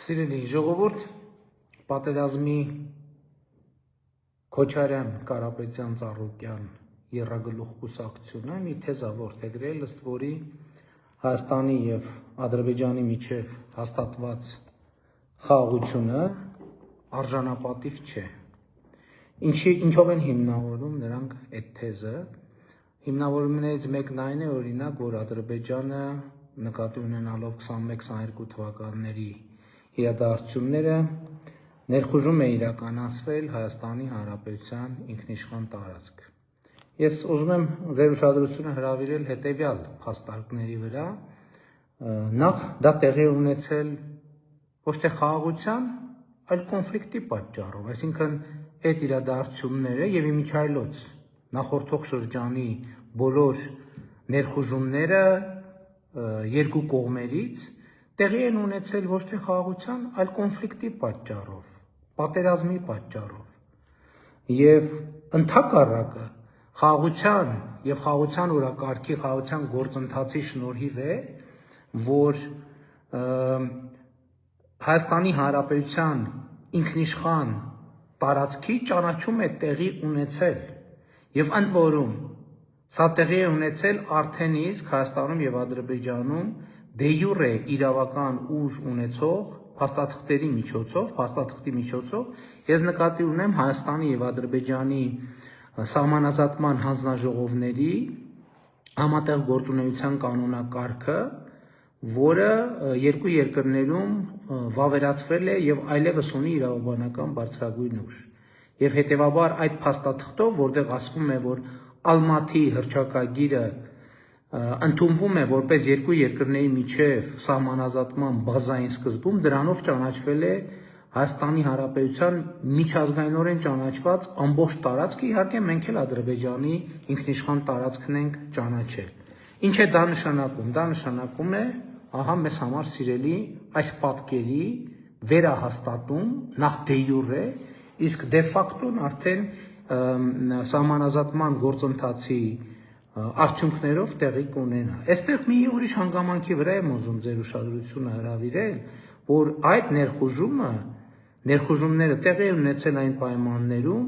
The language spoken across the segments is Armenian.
Սիրելի ժողովուրդ, պատերազմի Քոչարյան, Կարապետյան, Ծառուկյան եռագլուխ կուսակցությունը մի թեզ է որդեգրել, ըստ որի Հայաստանի և Ադրբեջանի միջև հաստատված խաղաղությունը արժանապատիվ չէ։ Ինչով են հիմնավորում նրանք այդ թեզը։ Հիմնավորումներից մեկն այն է, օրինակ, որ Ադրբեջանը նկատի ունենալով 21-22 թվականների իրադարձությունները ներխուժում է իրականացրել Հայաստանի Հանրապետության ինքնիշխան տարածք։ Ես ուզում եմ ձեր ուշադրությունը հրավիրել հետևյալ փաստարկների վրա։ Նախ դա տեղի ունեցել ոչ թե խաղաղության, այլ կոնֆլիկտի պատճառով, այսինքն այդ իրադարձությունները եւ իմիջայլոց նախորդող շրջանի բոլոր ներխուժումները երկու կողմերից տեղի են ունեցել ոչ թե խաղաղության, այլ կոնֆլիկտի պատճառով, պատերազմի պատճառով։ Եվ ընդհակառակը խաղաղության եւ խաղաղության օրակարգի, խաղաղության գործընթացի շնորհիվ է, որ Հայաստանի Հանրապետության ինքնիշխան տարածքի ճանաչում է տեղի ունեցել եւ ընդ որում սա տեղի է ունեցել արդեն իսկ Հայաստանում եւ Ադրբեջանում դե յուրե իրավական ուժ ունեցող փաստաթղթերի միջոցով, ես նկատի ունեմ Հայաստանի եւ Ադրբեջանի սահմանազատման հանձնաժողովների համատեղ գործունեության կանոնակարգը, որը երկու երկրներում վավերացվել է եւ այլևս ունի իրավաբանական բարձրագույն ուժ։ Եվ հետեւաբար այդ փաստաթղթով, որտեղ ասվում է, որ Ալմաթի հռչակագիրը ընդունվում է որպես երկու երկրների միջև սահմանազատման բազային սկզբում, դրանով ճանաչվել է Հայաստանի Հանրապետության միջազգայինորեն ճանաչված ամբողջ տարածքը, իհարկե մենք էլ Ադրբեջանի ինքնիշխան տարածքն ենք ճանաչել։ Ինչ է դա նշանակում։ Դա նշանակում է, ահա մեզ համար սիրելի, այս պատկերի վերահաստատում նախ դե յուրե, իսկ դե ֆակտոն արդեն սահմանազատման գործընթացի արդյունքներով տեղի կունենա։ Այստեղ մի ուրիշ հանգամանքի վրա եմ ուզում ձեր ուշադրությունը հրավիրել, որ այդ ներխուժումները տեղի են ունեցել այն պայմաններում,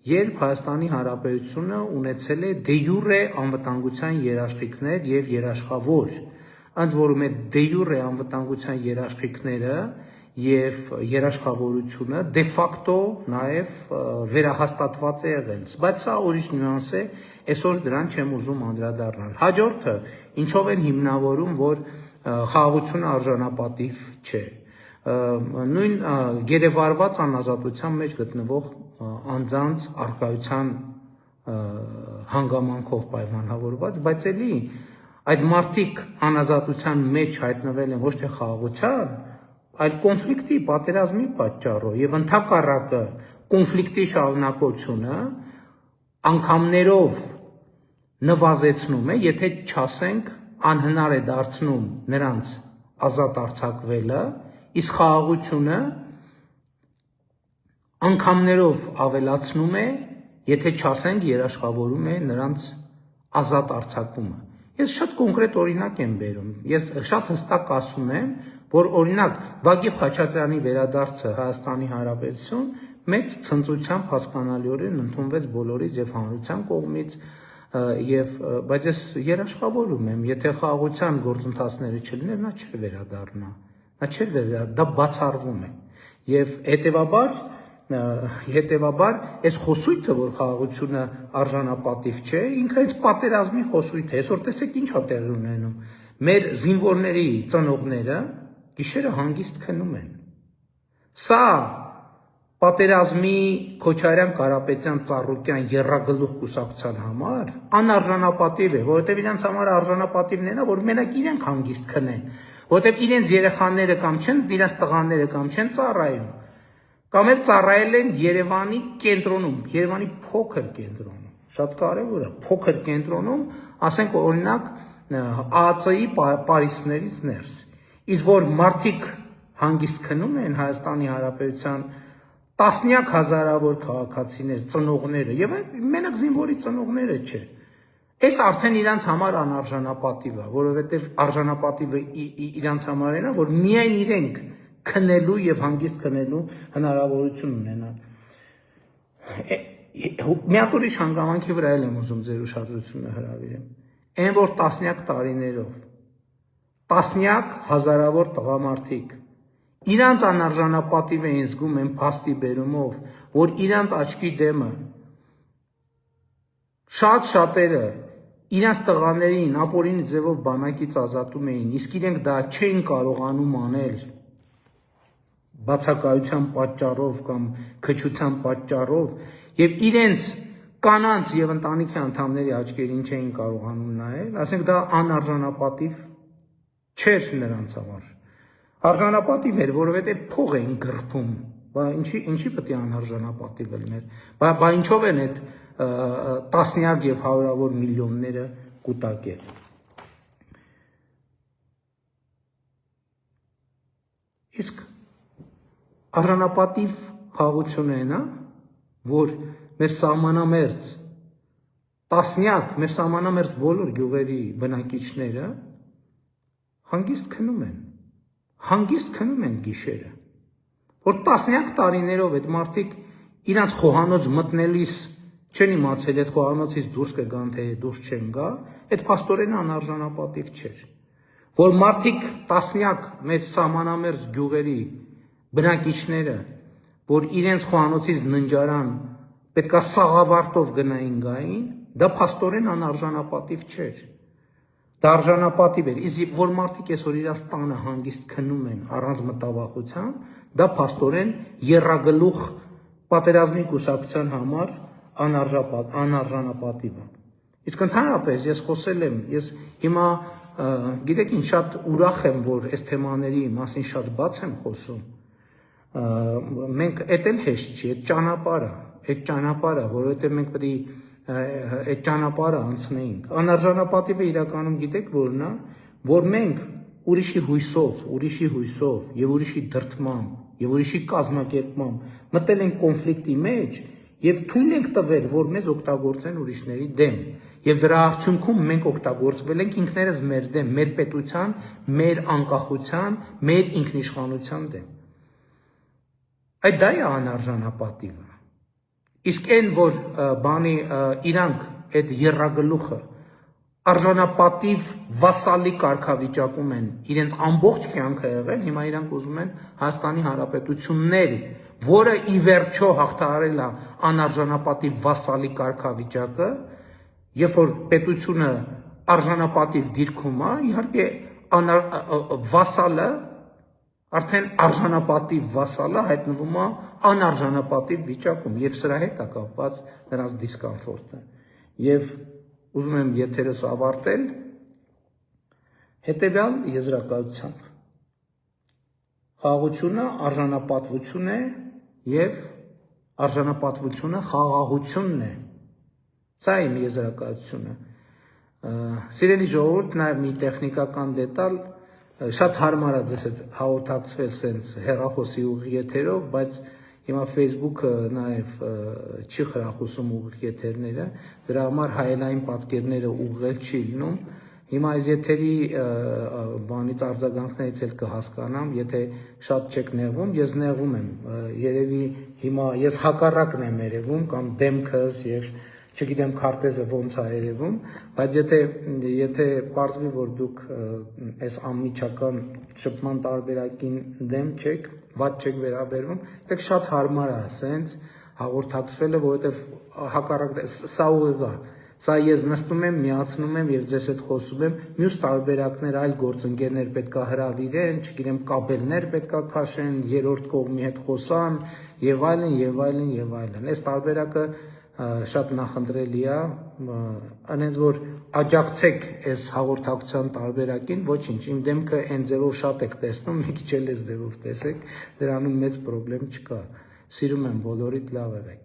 երբ Հայաստանի Հանրապետությունը ունեցել է դե յուրե անվտանգության երաշխիքներ եւ երաշխավոր, ընդ որում է դե յուրե անվտանգության երաշխիքները եւ երաշխավորությունը դե ֆակտո նաեւ վերահաստատված է եղել, բայց սա ուրիշ նյուանս է, այսօր դրան չեմ ուզում անդրադառնալ։ Հաջորդը, ինչով են հիմնավորում, որ խաղաղությունը արժանապատիվ չէ։ Նույն գերեվարված անազատության մեջ գտնվող անձանց առկայության հանգամանքով պայմանավորված, բայց էլի այդ մարդիկ անազատության մեջ հայտնվել են ոչ թե խաղաղության, այլ կոնֆլիկտի, պատերազմի պատճառով եւ ընդհակառակը կոնֆլիկտի շարունակությունը անգամներով նվազեցնում է, եթե չասենք անհնար է դարձնում նրանց ազատ արձակվելը, իսկ խաղաղությունը անգամներով ավելացնում է, եթե չասենք երաշխավորում է նրանց ազատ արձակումը։ Ես շատ կոնկրետ օրինակ եմ բերում։ Ես շատ հստակ ասում եմ, որ օրինակ Վագիվ Խաչատրյանի վերադարձը Հայաստանի Հանրապետություն մեծ ցնծությամբ հասկանալիորեն ընդունվեց բոլորից եւ հանրության կողմից, բայց ես երաշխավորում եմ, եթե խաղաղության գործընթացները չլիներ, նա չէր վերադառնա, դա բացառվում է։ Եվ հետևաբար այս խոսույթը, որ խաղաղությունը արժանապատիվ չէ, ինքը հենց պատերազմի խոսույթ է։ Այսօր տեսեք ինչ է տեղի ունենում։ Մեր զինվորների ծնողները գիշերը հանգիստ քնում են։ Սա պատերազմի Քոչարյան, Կարապետյան, Ծառուկյան եռագլուխ կուսակցության համար անարժանապատիվ է, որովհետև իրենց համար արժանապատիվն է, որ մենակ իրենք հանգիստ քնեն, որովհետև իրենց երեխաները կամ չեն, իրենց տղաները կամ չեն ծառայում, կամ էլ ծառայել են Երևանի կենտրոնում, Երևանի փոքր կենտրոնում, շատ կարևոր է, փոքր կենտրոնում, ասենք օրինակ ԱԱՑ-ի պարիսպներից ներս, իսկ որ մարդիկ հանգիստ քնում են Հայաստանի Հանրապետության տասնյակ հազարավոր քաղաքացիներ, ծնողները եւ մենակ զինվորի ծնողները չէ։ Այս արդեն իրանց համար անարժանապատիվ է, որովհետեւ արժանապատիվը իրանց համար է, որ միայն իրենք քնելու եւ հանգիստ քնելու հնարավորություն ունենան։ Մի հատ ուրիշ հանգամանքի վրա էլ եմ ուզում ձեր ուշադրությունը հրավիրեմ։ Այն որ տասնյակ տարիներով տասնյակ հազարավոր տղամարդիկ իրանց անարժանապատիվ էին զգում այն փաստի բերումով, որ իրանց աչքի դեմը շատերը իրանց տղաներին ապօրինի ձևով բանակից ազատում էին, իսկ իրենք դա չէին կարողանում անել բացակայության պատճառով կամ քչության պատճառով եւ իրենց կանանց եւ ընտանիքի անդամների աչքերին չէին կարողանում նայել, ասենք դա անարժանապատիվ չէր նրանց համար։ Արժանապատիվ էր, որովհետեւ փող էին գրփում։ Բա ինչի պետք է անարժանապատիվ լիներ։ Բա ինչով են այդ տասնյակ եւ հարյուրավոր միլիոնները կուտակել։ Իսկ արժանապատիվ խաղությունը այն է, որ մեր սահմանամերձ տասնյակ, մեր սահմանամերձ բոլոր գյուղերի բնակիչները հանգիստ քնում են գիշերը, որ տասնյակ տարիներով այդ մարդիկ իրանց խոհանոց մտնելիս չեն իմացել այդ խոհանոցից դուրս կգան, թե դուրս չեն գա, այդ փաստորեն անարժանապատիվ չէր, որ մարդիկ տասնյակ մեր սահմանամերձ գյուղերի բնակիչները, որ իրենց խոհանոցից ննջարան պետքա սաղավարտով գնային գային, դա փաստորեն անարժանապատիվ չէր։ Դա արժանապատիվ էր, իսկ որ մարդիկ այսօր իրաց տանը հանգիստ քնում են առանց մտավախության, դա փաստորեն եռագլուխ պատերազմի կուսակցության համար անարժանապատիվ է։ Իսկ ընդհանրապես ես խոսել եմ, ես հիմա գիտեք ինչ շատ ուրախ եմ, որ այս թեմաների մասին շատ բաց եմ խոսում։ Մենք էդ էլ հեշտ չի, այդ ճանապարհը, որովհետև մենք պետք է այդ ճանապարհը անցնեինք։ Անարժանապատիվը իրականում գիտեք որն է, որ մենք ուրիշի հույսով եւ ուրիշի դրդմամբ եւ ուրիշի կազմակերպմամբ մտել ենք կոնֆլիկտի մեջ եւ թույլ ենք տվել, որ մեզ օգտագործեն ուրիշների դեմ։ Եվ դրա արդյունքում մենք օգտագործվել ենք ինքներս մեր դեմ, մեր պետության, մեր անկախության, մեր ինքնիշխանության դեմ։ Այդ դա է անարժանապատիվը։ Իսկ այն, որ իրանք այդ եռագլուխը արժանապատիվ վասալի կարգավիճակում են իրենց ամբողջ կյանքը եղել, հիմա իրանք ուզում են Հայաստանի Հանրապետություններ, որը ի վերջո հաղթահարել է անարժանապատիվ վասալի կարգավիճակը, երբ որ պետությունը արժանապատիվ դիրքում է, իհարկե վասալը արդեն արժանապատիվ վասալը հայտնվում է անարժանապատիվ վիճակում եւ սրա հետ է կապված նրանց դիսկոմֆորտը։ Եվ ուզում եմ եթերս ավարտել հետեւյալ եզրակացությամբ. խաղաղությունը արժանապատվություն է եւ արժանապատվությունը խաղաղությունն է։ Սա է իմ եզրակացությունը։ Սիրելի ժողովուրդ, նաեւ մի տեխնիկական դետալ շատ հարմար է ձեզ հետ հաղորդակցվել սենց հեռախոսի ուղիղ եթերով, բայց հիմա Facebook-ը նաև չի խրախուսում ուղիղ եթերները, դրա համար հայելային պատկերները ուղղել չի լինում։ Հիմա այս եթերի բանից արձագանքներից էլ կհասկանամ, եթե շատ չեք նեղվում, ես նեղվում եմ, երևի հիմա ես հակառակն եմ երևում կամ դեմքս եւ չգիտեմ քարտեզը ոնց է երևում, բայց եթե պարզվի, որ դուք այս անմիջական շփման տարբերակին դեմ չեք, ված չեք վերաբերվում, դեք շատ հարմար է սենց հաղորդակցվելը, որովհետև հակառակ սա ուղիղ է, սա ես նստում եմ, միացնում եմ եւ ձեզ հետ խոսում եմ, մյուս տարբերակներ այլ գործընկերներ պետքա հրավիրեն, չգիտեմ կաբելներ պետքա քաշեն, երրորդ կողմի հետ խոսան եւ այլն, այս տարբերակը շատ նախընտրելի է, այնպես որ աջակցեք այս հաղորդակցության տարբերակին, ոչինչ, իմ դեմքը այն ձևով շատ եք տեսնում, մի քիչ էլ այս ձևով տեսեք, դրանում մեծ խնդրեմ չկա, սիրում եմ բոլորիդ, լավ եղեք։